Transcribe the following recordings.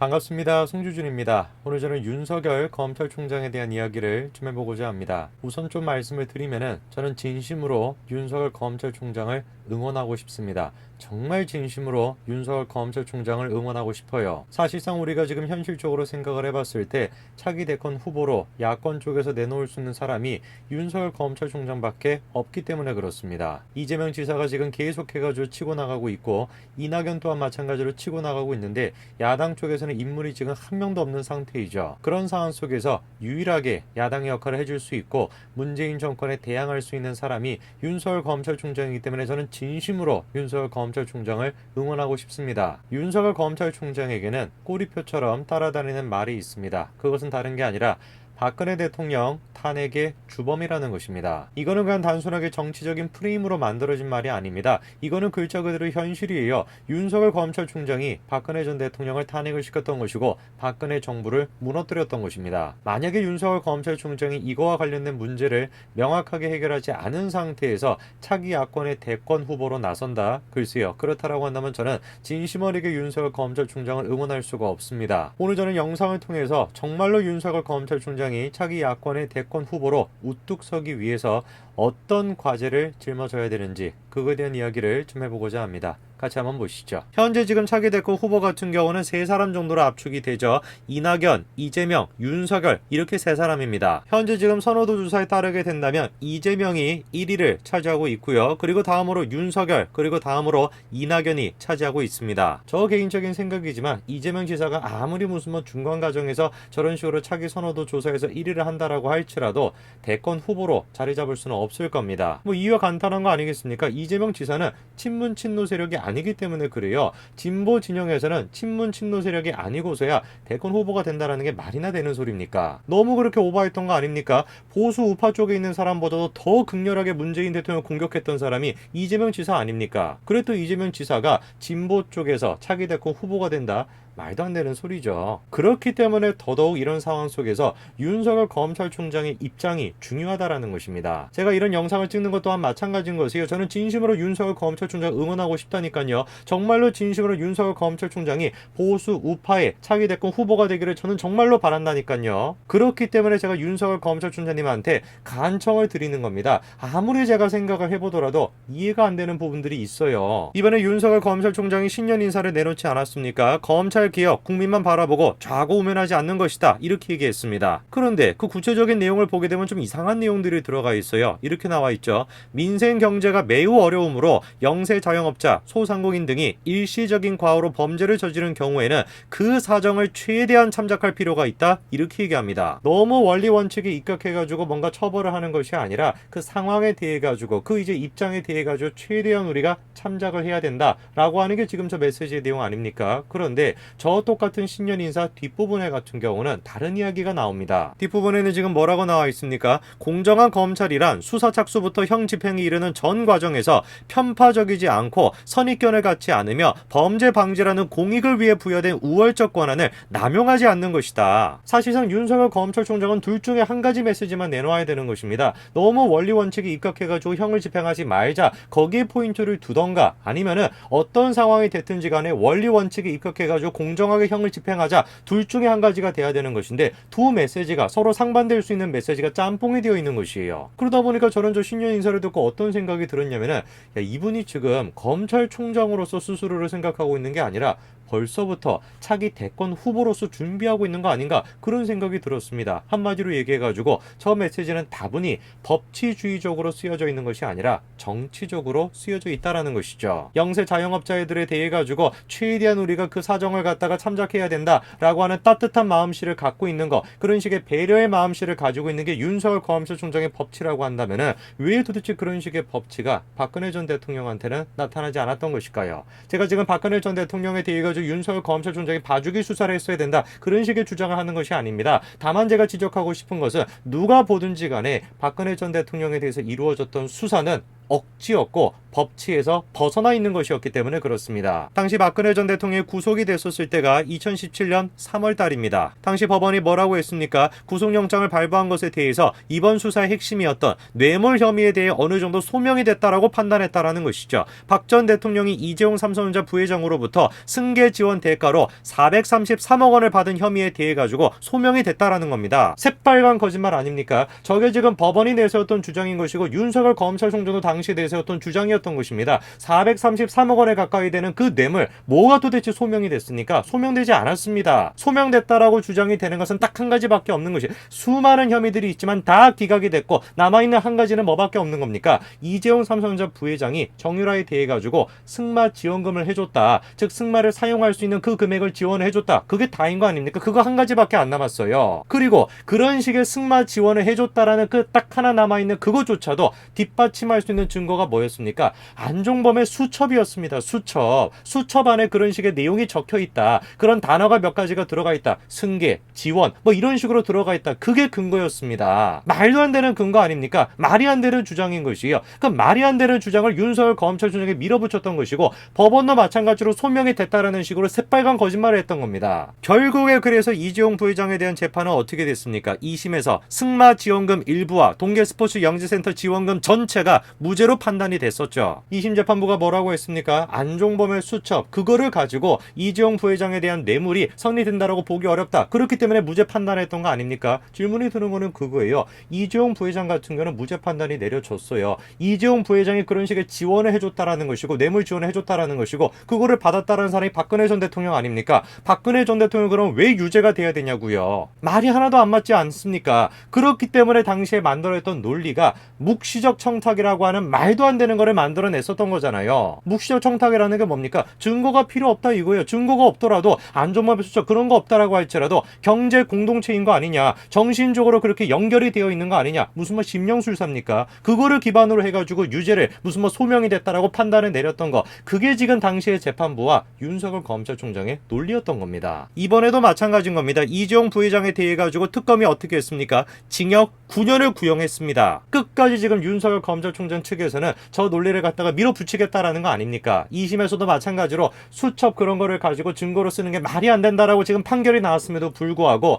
반갑습니다. 송주준입니다. 오늘 저는 윤석열 검찰총장에 대한 이야기를 좀 해보고자 합니다. 우선 좀 말씀을 드리면은 저는 진심으로 윤석열 검찰총장을 응원하고 싶습니다. 정말 진심으로 윤석열 검찰총장을 응원하고 싶어요. 사실상 우리가 지금 현실적으로 생각을 해봤을 때 차기 대권 후보로 야권 쪽에서 내놓을 수 있는 사람이 윤석열 검찰총장밖에 없기 때문에 그렇습니다. 이재명 지사가 지금 계속해가지고 치고 나가고 있고 이낙연 또한 마찬가지로 치고 나가고 있는데 야당 쪽에서는 인물이 지금 한 명도 없는 상태이죠. 그런 상황 속에서 유일하게 야당의 역할을 해줄 수 있고 문재인 정권에 대항할 수 있는 사람이 윤석열 검찰총장이기 때문에 저는 진심으로 윤석열 검찰총장을 응원하고 싶습니다. 윤석열 검찰총장에게는 꼬리표처럼 따라다니는 말이 있습니다. 그것은 다른 게 아니라 박근혜 대통령 탄핵의 주범이라는 것입니다. 이거는 그냥 단순하게 정치적인 프레임으로 만들어진 말이 아닙니다. 이거는 글자 그대로 현실이에요. 윤석열 검찰총장이 박근혜 전 대통령을 탄핵을 시켰던 것이고 박근혜 정부를 무너뜨렸던 것입니다. 만약에 윤석열 검찰총장이 이거와 관련된 문제를 명확하게 해결하지 않은 상태에서 차기 야권의 대권 후보로 나선다? 글쎄요. 그렇다라고 한다면 저는 진심 어리게 윤석열 검찰총장을 응원할 수가 없습니다. 오늘 저는 영상을 통해서 정말로 윤석열 검찰총장이 차기 야권의 대권 후보로 우뚝 서기 위해서 어떤 과제를 짊어져야 되는지 그거에 대한 이야기를 좀 해보고자 합니다. 같이 한번 보시죠. 현재 지금 차기 대권 후보 같은 경우는 세 사람 정도로 압축이 되죠. 이낙연, 이재명, 윤석열 이렇게 세 사람입니다. 현재 지금 선호도 조사에 따르게 된다면 이재명이 1위를 차지하고 있고요. 그리고 다음으로 윤석열, 그리고 다음으로 이낙연이 차지하고 있습니다. 저 개인적인 생각이지만 이재명 지사가 아무리 무슨 중간 과정에서 저런 식으로 차기 선호도 조사에서 1위를 한다라고 할지라도 대권 후보로 자리 잡을 수는 없을 겁니다. 이유가 간단한 거 아니겠습니까? 이재명 지사는 친문 친노 세력이 아니기 때문에 그래요. 진보 진영에서는 친문 친노 세력이 아니고서야 대권 후보가 된다라는 게 말이나 되는 소리입니까? 너무 그렇게 오버했던 거 아닙니까? 보수 우파 쪽에 있는 사람보다도 더 극렬하게 문재인 대통령을 공격했던 사람이 이재명 지사 아닙니까? 그래도 이재명 지사가 진보 쪽에서 차기 대권 후보가 된다? 말도 안 되는 소리죠. 그렇기 때문에 더더욱 이런 상황 속에서 윤석열 검찰총장의 입장이 중요하다라는 것입니다. 제가 이런 영상을 찍는 것 또한 마찬가지인 것이요. 저는 진심으로 윤석열 검찰총장 응원하고 싶다니까요. 정말로 진심으로 윤석열 검찰총장이 보수 우파의 차기 대권 후보가 되기를 저는 정말로 바란다니까요. 그렇기 때문에 제가 윤석열 검찰총장님한테 간청을 드리는 겁니다. 아무리 제가 생각을 해보더라도 이해가 안 되는 부분들이 있어요. 이번에 윤석열 검찰총장이 신년 인사를 내놓지 않았습니까? 검찰 개혁, 국민만 바라보고 좌고우면하지 않는 것이다. 이렇게 얘기했습니다. 그런데 그 구체적인 내용을 보게 되면 좀 이상한 내용들이 들어가 있어요. 이렇게 나와 있죠. 민생 경제가 매우 어려우므로 영세 자영업자, 소상공인 등이 일시적인 과오로 범죄를 저지른 경우에는 그 사정을 최대한 참작할 필요가 있다. 이렇게 얘기합니다. 너무 원리 원칙에 입각해가지고 뭔가 처벌을 하는 것이 아니라 그 상황에 대해 가지고 그 이제 입장에 대해 가지고 최대한 우리가 참작을 해야 된다라고 하는 게 지금 저 메시지의 내용 아닙니까? 그런데 저 똑같은 신년 인사 뒷부분에 같은 경우는 다른 이야기가 나옵니다. 뒷부분에는 지금 뭐라고 나와 있습니까? 공정한 검찰이란 수사 착수부터 형 집행에 이르는 전 과정에서 편파적이지 않고 선입견을 갖지 않으며 범죄 방지라는 공익을 위해 부여된 우월적 권한을 남용하지 않는 것이다. 사실상 윤석열 검찰총장은 둘 중에 한 가지 메시지만 내놓아야 되는 것입니다. 너무 원리 원칙에 입각해가지고 형을 집행하지 말자 거기에 포인트를 두던가 아니면은 어떤 상황이 됐든지 간에 원리 원칙에 입각해가지고 공정하게 형을 집행하자 둘 중에 한 가지가 돼야 되는 것인데 두 메시지가 서로 상반될 수 있는 메시지가 짬뽕이 되어 있는 것이에요. 그러다 보니까 저는 저 신년 인사를 듣고 어떤 생각이 들었냐면은 이분이 지금 검찰총장으로서 스스로를 생각하고 있는 게 아니라 벌써부터 차기 대권 후보로서 준비하고 있는 거 아닌가 그런 생각이 들었습니다. 한마디로 얘기해가지고 저 메시지는 다분히 법치주의적으로 쓰여져 있는 것이 아니라 정치적으로 쓰여져 있다라는 것이죠. 영세 자영업자들에 대해 가지고 최대한 우리가 그 사정을 갖다가 참작해야 된다라고 하는 따뜻한 마음씨를 갖고 있는 거 그런 식의 배려의 마음씨를 가지고 있는 게 윤석열 검찰총장의 법치라고 한다면은 왜 도대체 그런 식의 법치가 박근혜 전 대통령한테는 나타나지 않았던 것일까요? 제가 지금 박근혜 전 대통령에 대해 가지고 윤석열 검찰총장이 봐주기 수사를 했어야 된다 그런 식의 주장을 하는 것이 아닙니다. 다만 제가 지적하고 싶은 것은 누가 보든지 간에 박근혜 전 대통령에 대해서 이루어졌던 수사는 억지였고 법치에서 벗어나 있는 것이었기 때문에 그렇습니다. 당시 박근혜 전 대통령이 구속이 됐었을 때가 2017년 3월 달입니다. 당시 법원이 뭐라고 했습니까? 구속영장을 발부한 것에 대해서 이번 수사의 핵심이었던 뇌물 혐의에 대해 어느 정도 소명이 됐다라고 판단했다라는 것이죠. 박 전 대통령이 이재용 삼성전자 부회장으로부터 승계 지원 대가로 433억 원을 받은 혐의에 대해 가지고 소명이 됐다라는 겁니다. 새빨간 거짓말 아닙니까? 저게 지금 법원이 내세웠던 주장인 것이고 윤석열 검찰총장도 당시 내세웠던 주장이었던 것입니다. 433억 원에 가까이 되는 그 뇌물 뭐가 도대체 소명이 됐습니까? 소명되지 않았습니다. 소명됐다라고 주장이 되는 것은 딱 한 가지밖에 없는 것이 수많은 혐의들이 있지만 다 기각이 됐고 남아있는 한 가지는 뭐밖에 없는 겁니까? 이재용 삼성전자 부회장이 정유라에 대해 가지고 승마 지원금을 해줬다. 즉 승마를 사용할 수 있는 그 금액을 지원해줬다. 그게 다인 거 아닙니까? 그거 한 가지밖에 안 남았어요. 그리고 그런 식의 승마 지원을 해줬다라는 그 딱 하나 남아있는 그것조차도 뒷받침할 수 있는 증거가 뭐였습니까? 안종범의 수첩이었습니다. 수첩 안에 그런 식의 내용이 적혀있다. 그런 단어가 몇 가지가 들어가 있다. 승계, 지원 뭐 이런 식으로 들어가 있다. 그게 근거였습니다. 말도 안 되는 근거 아닙니까? 말이 안 되는 주장인 것이에요. 그 말이 안 되는 주장을 윤석열 검찰총장에 밀어붙였던 것이고 법원도 마찬가지로 소명이 됐다라는 식으로 새빨간 거짓말을 했던 겁니다. 결국에 그래서 이재용 부회장에 대한 재판은 어떻게 됐습니까? 2심에서 승마 지원금 일부와 동계스포츠 영재센터 지원금 전체가 무죄로 판단이 됐었죠. 2심 재판부가 뭐라고 했습니까? 안종범의 수첩 그거를 가지고 이재용 부회장에 대한 뇌물이 성립된다라고 보기 어렵다. 그렇기 때문에 무죄 판단했던 거 아닙니까? 질문이 드는 거는 그거예요. 이재용 부회장 같은 경우는 무죄 판단이 내려졌어요. 이재용 부회장이 그런 식의 지원을 해줬다라는 것이고 뇌물 지원을 해줬다라는 것이고 그거를 받았다라는 사람이 박근혜 전 대통령 아닙니까? 박근혜 전 대통령 그럼 왜 유죄가 돼야 되냐고요. 말이 하나도 안 맞지 않습니까? 그렇기 때문에 당시에 만들어냈던 논리가 묵시적 청탁이라고 하는 말도 안 되는 거를 만들어냈었던 거잖아요. 묵시적 청탁이라는 게 뭡니까? 증거가 필요 없다 이거예요. 증거가 없더라도 안종범의 수첩 그런 거 없다라고 할지라도 경제 공동체인 거 아니냐, 정신적으로 그렇게 연결이 되어 있는 거 아니냐, 무슨 뭐 심령술사입니까? 그거를 기반으로 해가지고 유죄를 무슨 뭐 소명이 됐다라고 판단을 내렸던 거, 그게 지금 당시의 재판부와 윤석열 검찰총장의 논리였던 겁니다. 이번에도 마찬가지인 겁니다. 이재용 부회장에 대해 가지고 특검이 어떻게 했습니까? 징역 9년을 구형했습니다. 끝까지 지금 윤석열 검찰총장 측에서는 저 논리를 갖다가 밀어붙이겠다라는 거 아닙니까? 2심에서도 마찬가지로 수첩 그런 거를 가지고 증거로 쓰는 게 말이 안 된다라고 지금 판결이 나왔음에도 불구하고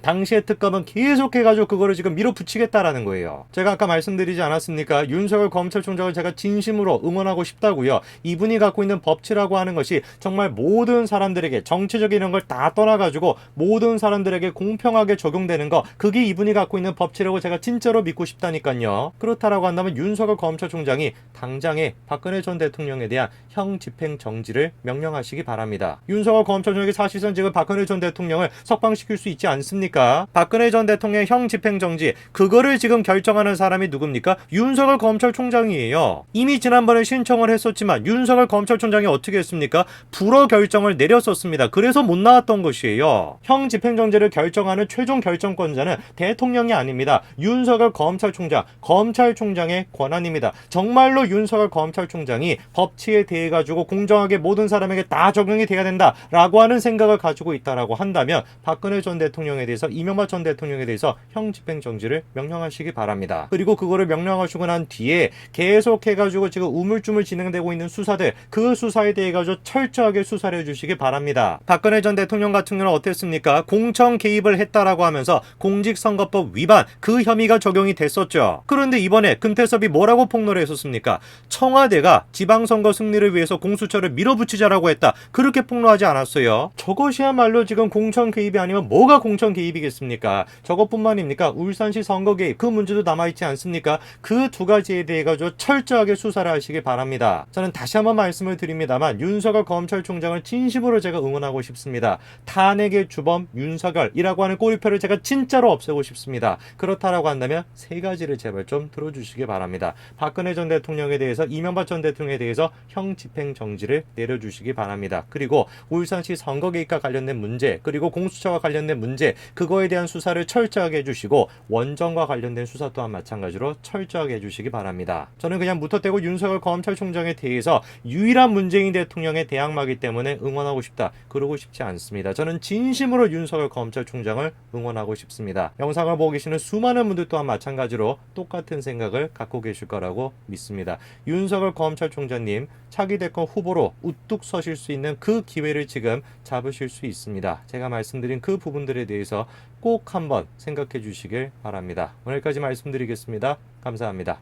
당시의 특검은 계속해가지고 그거를 지금 밀어붙이겠다라는 거예요. 제가 아까 말씀드리지 않았습니까? 윤석열 검찰총장을 제가 진심으로 응원하고 싶다고요. 이분이 갖고 있는 법치라고 하는 것이 정말 모든 사람들에게 정치적인 이런 걸 다 떠나가지고 모든 사람들에게 공평하게 적용되는 거, 그게 이분이 갖고 있는 법치라고 제가 진짜로 믿고 싶다니까요. 그렇다라고 한다면 윤석열 검찰총장이 당장에 박근혜 전 대통령에 대한 형 집행 정지를 명령하시기 바랍니다. 윤석열 검찰총장이 사실상 지금 박근혜 전 대통령을 석방시킬 수 있지 않습니까? 박근혜 전 대통령의 형 집행 정지 그거를 지금 결정하는 사람이 누굽니까? 윤석열 검찰총장이에요. 이미 지난번에 신청을 했었지만 윤석열 검찰총장이 어떻게 했습니까? 불허 결정을 내렸었습니다. 그래서 못 나왔던 것이에요. 형 집행 정지를 결정하는 최종 결정권자는 대통령이 아닙니다. 윤석열 검찰총장의 권한입니다. 정말로 윤석열 검찰총장이 법치에 대해 가지고 공정하게 모든 사람에게 다 적용이 돼야 된다라고 하는 생각을 가지고 있다라고 한다면 박근혜 전 대통령에 대해서, 이명박 전 대통령에 대해서 형 집행 정지를 명령하시기 바랍니다. 그리고 그거를 명령하시고 난 뒤에 계속해가지고 지금 우물쭈물 진행되고 있는 수사들, 그 수사에 대해 가지고 철저하게 수사를 해주시기 바랍니다. 박근혜 전 대통령 같은 경우는 어땠습니까? 공청 개입을 했다라고 하면서 공직선거법 위반 그 혐의가 적용이 됐었죠. 그런데 이번에 금태섭이 뭐라고 폭로를 했었습니까? 청와대가 지방선거 승리를 위해서 공수처를 밀어붙이자라고 했다. 그렇게 폭로하지 않았어요. 저것이야말로 지금 공천 개입이 아니면 뭐가 공천 개입이겠습니까? 저것뿐만입니까? 울산시 선거 개입 그 문제도 남아있지 않습니까? 그 두 가지에 대해 가지고 철저하게 수사를 하시기 바랍니다. 저는 다시 한번 말씀을 드립니다만 윤석열 검찰총장을 진심으로 제가 응원하고 싶습니다. 탄핵의 주범 윤석열이라고 하는 꼬리표를 제가 진짜로 없애고 싶습니다. 그렇다라고 한다면 세 가지를 제발 좀 들어주시기 바랍니다. 박근혜 전 대통령에 대해서, 이명박 전 대통령에 대해서 형 집행 정지를 내려주시기 바랍니다. 그리고 울산시 선거 개입과 관련된 문제, 그리고 공수처와 관련된 문제, 그거에 대한 수사를 철저하게 해주시고 원정과 관련된 수사 또한 마찬가지로 철저하게 해주시기 바랍니다. 저는 그냥 무턱대고 윤석열 검찰총장에 대해서 유일한 문재인 대통령의 대항마기 때문에 응원하고 싶다, 그러고 싶지 않습니다. 저는 진심으로 윤석열 검찰총장을 응원하고 싶습니다. 영상을 보고 계시는 수많은 분들 또한 마찬가지로 똑같은 생각을 갖고 계십니다. 계실 거라고 믿습니다. 윤석열 검찰총장님 차기 대권 후보로 우뚝 서실 수 있는 그 기회를 지금 잡으실 수 있습니다. 제가 말씀드린 그 부분들에 대해서 꼭 한번 생각해 주시길 바랍니다. 오늘까지 말씀드리겠습니다. 감사합니다.